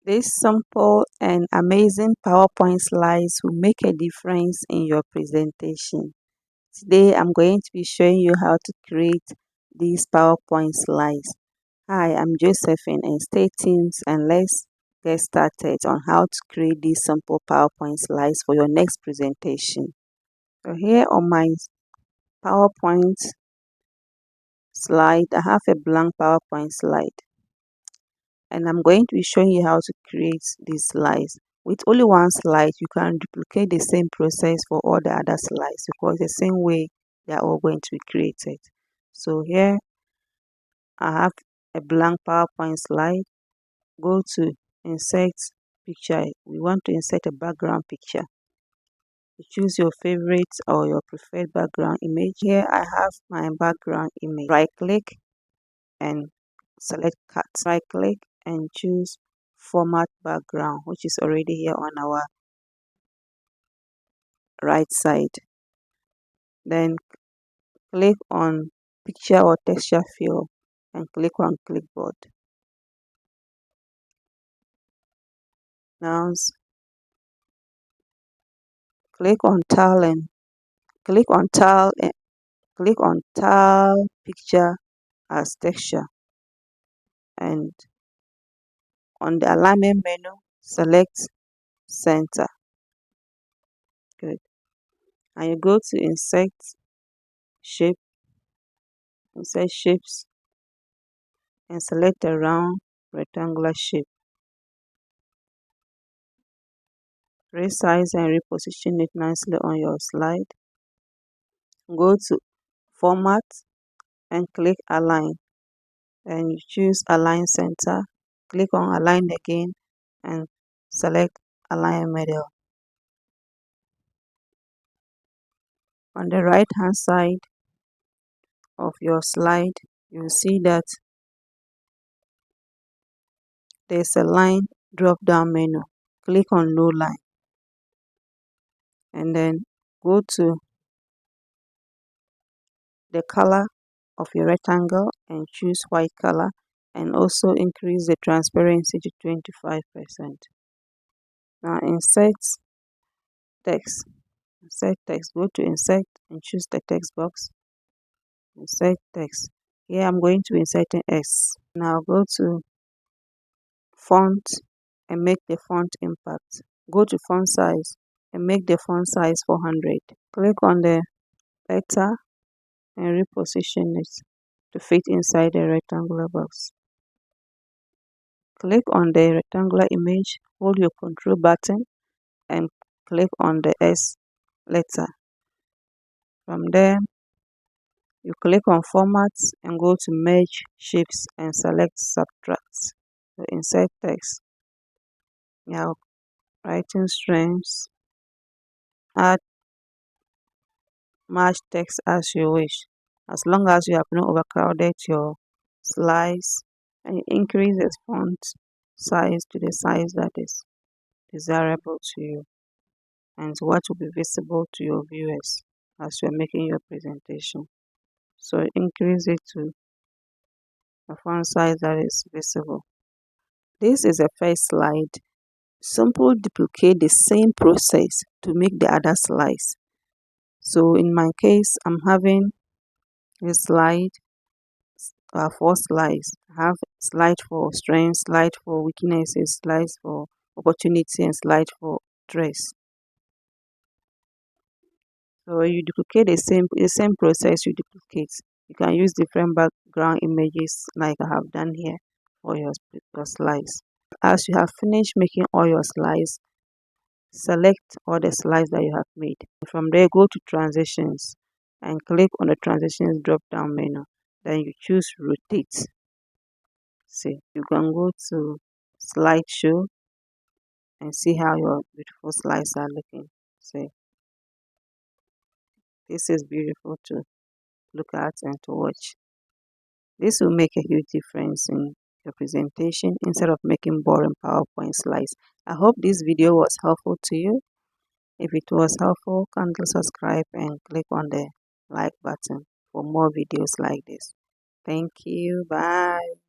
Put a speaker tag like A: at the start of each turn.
A: This simple and amazing PowerPoint slides will make a difference in your presentation. Today, I'm going to be showing you how to create these PowerPoint slides. Hi, I'm Josephine, and stay tuned and let's get started on how to create these simple PowerPoint slides for your next presentation. So here on my PowerPoint slide, I have a blank PowerPoint slide. And I'm going to be showing you how to create these slides. With only one slide, you can duplicate the same process for all the other slides because the same way they are all going to be created. So here I have a blank PowerPoint slide. Go to insert picture. We want to insert a background picture. You choose your favorite or your preferred background image. Here I have my background image. Right click and select cut. Right click and choose format background, which is already here on our right side. Then click on picture or texture fill and click on clipboard. Now click on tile and click on tile picture as texture, and on the alignment menu select center. Good. And you go to insert shape, insert shapes, and select the round rectangular shape. Resize and reposition it nicely on your slide. Go to format and click align, and you choose align center. Click on align again and select align middle. On the right hand side of your slide, you'll see that there's a line drop down menu. Click on no line and then go to the color of your rectangle and choose white color, and also increase the transparency to 25%. Now insert text. Go to insert and choose the text box. Insert text. Here I'm going to insert an S. Now go to font and make the font impact. Go to font size and make the font size 400. Click on the letter and reposition it to fit inside the rectangular box. Click on the rectangular image, hold your control button and click on the S letter. From there, you click on formats and go to merge shapes and select subtract. So insert text. Now writing streams, add match text as you wish, as long as you have not overcrowded your slides, and increase the font size to the size that is desirable to you and what will be visible to your viewers as you're making your presentation. So increase it to a font size that is visible. This is the first slide. Simply duplicate the same process to make the other slides. So in my case, I'm having a slide, 4 slides. I have slide for strengths, slide for weaknesses, slides for opportunity, and slide for stress. So you duplicate the same process you duplicate. You can use different background images like I have done here for your slides. As you have finished making all your slides, select all the slides that you have made. From there, go to transitions and click on the transitions drop down menu. Then you choose rotate. See, you can go to slideshow and see how your beautiful slides are looking. See, this is beautiful to look at and to watch. This will make a huge difference in your presentation instead of making boring PowerPoint slides. I hope this video was helpful to you. If it was helpful, kindly subscribe and click on the like button for more videos like this. Thank you. Bye.